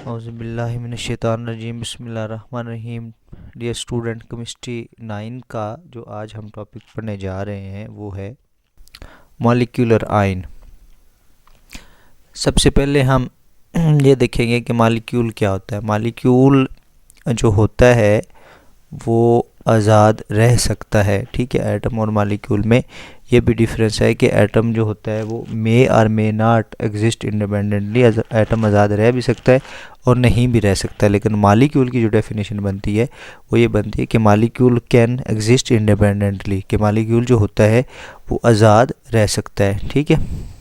औज़ुबिल्लाहिमिनश्शैतानिर्रजीम बिस्मिल्लाहिर्रहमानिर्रहीम। Dear student, chemistry 9 का जो आज हम टॉपिक पढ़ने जा रहे हैं वो है मॉलिक्यूलर आयन। सबसे पहले हम ये देखेंगे कि मॉलिक्यूल क्या होता है। मॉलिक्यूल जो होता है वो आज़ाद रह सकता है, ठीक है। एटम और मॉलिक्यूल में ये भी डिफरेंस है कि एटम जो होता है वो मे और may not exist independently. Atom आज़ाद रह भी सकता है और नहीं भी रह सकता है, लेकिन मॉलिक्यूल की जो डेफिनेशन बनती है वो ये बनती है कि मॉलिक्यूल कैन एग्जिस्ट इंडिपेंडेंटली, कि मॉलिक्यूल जो होता है वो आज़ाद रह सकता है, ठीक है।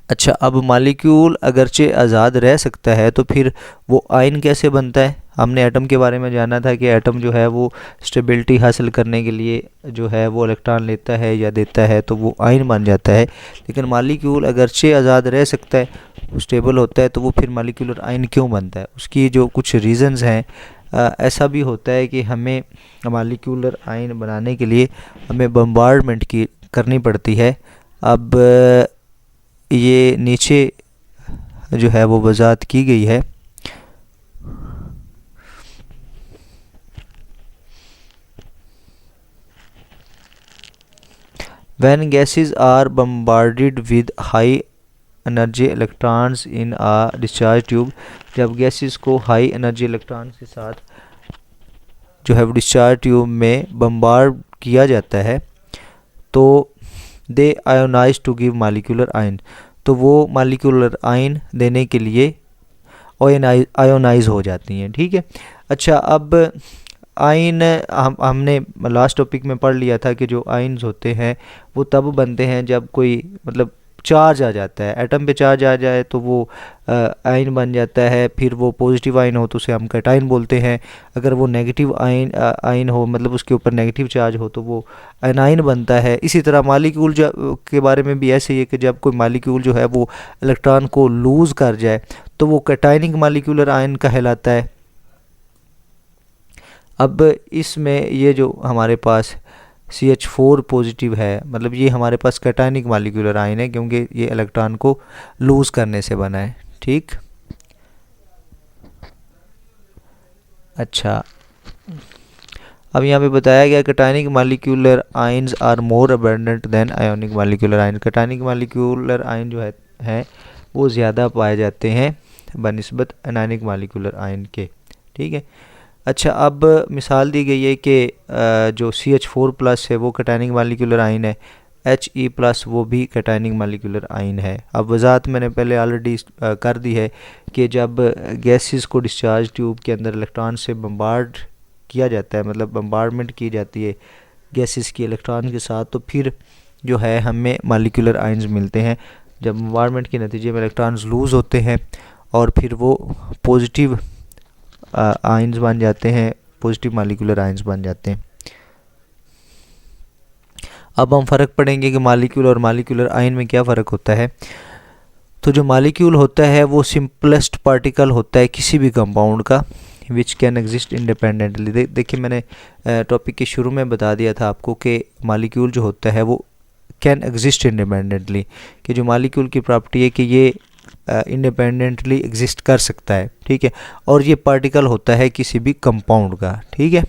अच्छा, अब मॉलिक्यूल अगरचे आज़ाद रह सकता है तो फिर वो आयन कैसे बनता है। हमने एटम के बारे में जाना था कि एटम जो है वो स्टेबिलिटी हासिल करने के लिए जो है वो इलेक्ट्रॉन लेता है या देता है तो वो आयन बन जाता है। लेकिन मॉलिक्यूल अगरचे आज़ाद रह सकता है, स्टेबल होता है, तो वो फिर मॉलिक्यूलर आयन क्यों बनता है। उसकी जो कुछ रीज़न्स हैं, ऐसा भी होता है कि हमें मॉलिक्यूलर आयन बनाने के लिए हमें बम्बार्डमेंट की करनी पड़ती है। अब ये नीचे जो है वो वजाहत की गई है। When gases are bombarded with high energy electrons in a discharge tube, जब गैसेस को हाई एनर्जी इलेक्ट्रॉन के साथ जो है वो डिस्चार्ज ट्यूब में बम्बार्ड किया जाता है तो they ionize to give molecular ion, तो वो मॉलिक्यूलर आयन देने के लिए आयोनाइज हो जाती हैं, ठीक है। अच्छा, अब आयन हमने लास्ट टॉपिक में पढ़ लिया था कि जो आयन्स होते हैं वो तब बनते हैं जब कोई मतलब चार्ज आ जाता है, एटम पे चार्ज आ जाए तो वो आयन बन जाता है। फिर वो पॉजिटिव आयन हो तो उसे हम कैटायन बोलते हैं। अगर वो नेगेटिव आयन हो, मतलब उसके ऊपर नेगेटिव चार्ज हो, तो वो एनायन बनता है। इसी तरह मॉलिक्यूल के बारे में भी ऐसे ही है कि जब कोई मॉलिक्यूल जो है वो इलेक्ट्रॉन को लूज़ कर जाए तो वो कैटायनिक मॉलिक्यूलर आयन कहलाता है। अब इसमें ये जो हमारे पास CH4 पॉजिटिव है, मतलब ये हमारे पास कैटायनिक मॉलिक्यूलर आयन है क्योंकि ये इलेक्ट्रॉन को लूज़ करने से बना है, ठीक। अच्छा, अब यहाँ पे बताया गया cationic molecular ions are more abundant than ionic molecular ion. Cationic molecular ion जो है वो ज़्यादा पाए जाते हैं बनिस्बत आयोनिक मॉलिक्यूलर आयन के, ठीक है। अच्छा, अब मिसाल दी गई है कि जो CH4 प्लस है वो कैटायनिक मॉलिक्यूलर आयन है, He प्लस वो भी कैटायनिक मॉलिक्यूलर आयन है। अब वजाहत मैंने पहले ऑलरेडी कर दी है कि जब गैसेस को डिस्चार्ज ट्यूब के अंदर इलेक्ट्रॉन से बम्बार्ड किया जाता है, मतलब बम्बार्डमेंट की जाती है गैसेस की इलेक्ट्रॉन के साथ, तो फिर जो है हमें मॉलिक्यूलर आयन्स मिलते हैं। जब बम्बार्डमेंट के नतीजे में इलेक्ट्रॉन्स लूज़ होते हैं और फिर वो पॉजिटिव आयन्स बन जाते हैं, पॉजिटिव मॉलिक्यूलर आयन्स बन जाते हैं। अब हम फ़र्क पढ़ेंगे कि मॉलिक्यूल और मॉलिक्यूलर आयन में क्या फ़र्क होता है। तो जो मॉलिक्यूल होता है वो सिंपलेस्ट पार्टिकल होता है किसी भी कंपाउंड का, विच कैन एग्जिस्ट इंडिपेंडेंटली। देखिए, मैंने टॉपिक के शुरू में बता दिया था आपको कि मॉलिक्यूल जो होता है वो कैन एग्जिस्ट इंडिपेंडेंटली, कि जो मॉलिक्यूल की प्रॉपर्टी है कि ये इंडिपेंडेंटली एग्जिस्ट कर सकता है, ठीक है। और ये पार्टिकल होता है किसी भी कंपाउंड का, ठीक है।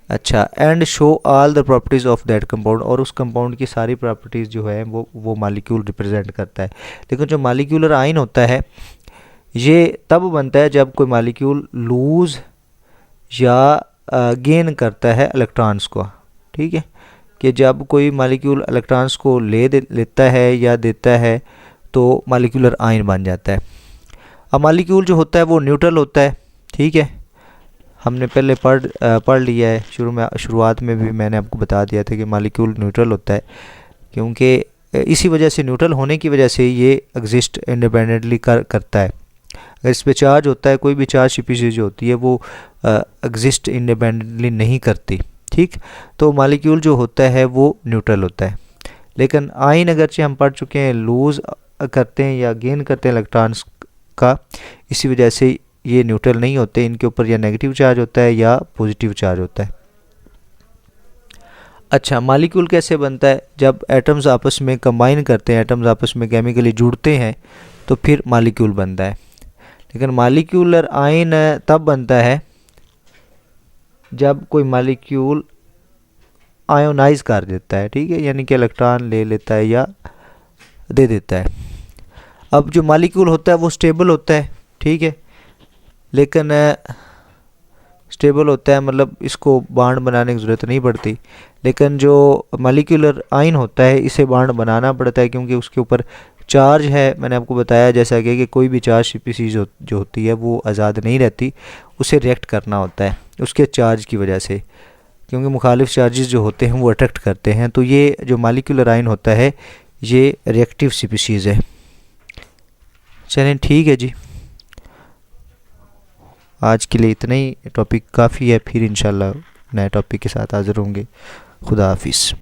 अच्छा, and show all the properties of that compound, और उस कंपाउंड की सारी प्रॉपर्टीज़ जो है वो मॉलिक्यूल रिप्रेजेंट करता है। लेकिन जो मॉलिक्यूलर आयन होता है ये तब बनता है जब कोई मॉलिक्यूल लूज़ या गेन करता है इलेक्ट्रॉन्स को, ठीक है। कि जब कोई मॉलिक्यूल इलेक्ट्रॉन्स को लेता है या देता है तो मॉलिक्यूलर आयन बन जाता है। अब मॉलिक्यूल जो होता है वो न्यूट्रल होता है, ठीक है। हमने पहले पढ़ लिया है, शुरुआत में भी मैंने आपको बता दिया था कि मॉलिक्यूल न्यूट्रल होता है, क्योंकि इसी वजह से, न्यूट्रल होने की वजह से ये एग्जिस्ट इंडिपेंडेंटली करता है। अगर इस पर चार्ज होता है, कोई भी चार्ज स्पीशीज जो होती है वो एग्जिस्ट इंडिपेंडेंटली नहीं करती, ठीक। तो मॉलिक्यूल जो होता है वो न्यूट्रल होता है। लेकिन आयन अगरचे हम पढ़ चुके हैं लूज़ करते हैं या गेन करते हैं इलेक्ट्रॉन्स का, इसी वजह से ये न्यूट्रल नहीं होते, इनके ऊपर या नेगेटिव चार्ज होता है या पॉजिटिव चार्ज होता है। अच्छा, मॉलिक्यूल कैसे बनता है। जब एटम्स आपस में कंबाइन करते हैं, एटम्स आपस में केमिकली जुड़ते हैं तो फिर मॉलिक्यूल बनता है। लेकिन मालिक्यूलर आयन तब बनता है जब कोई मालिक्यूल आयोनाइज कर देता है, ठीक है, यानी कि इलेक्ट्रॉन ले लेता है या दे देता है। अब जो मालिक्यूल होता है वो स्टेबल होता है, ठीक है, लेकिन स्टेबल होता है मतलब इसको बांड बनाने की ज़रूरत नहीं पड़ती। लेकिन जो मालिक्यूलर आयन होता है इसे बांड बनाना पड़ता है, क्योंकि उसके ऊपर चार्ज है। मैंने आपको बताया जैसा कि कोई भी चार्ज स्पीसीज जो होती है वो आज़ाद नहीं रहती, उसे रिएक्ट करना होता है उसके चार्ज की वजह से, क्योंकि मुखालिफ चार्जेस जो होते हैं वो अट्रैक्ट करते हैं। तो ये जो मालिक्यूलर आयन होता है ये रिएक्टिव स्पीसीज है। चलें ठीक है जी, आज के लिए इतना ही, टॉपिक काफ़ी है, फिर इंशाल्लाह नए टॉपिक के साथ हाज़िर होंगे। खुदा हाफिज़।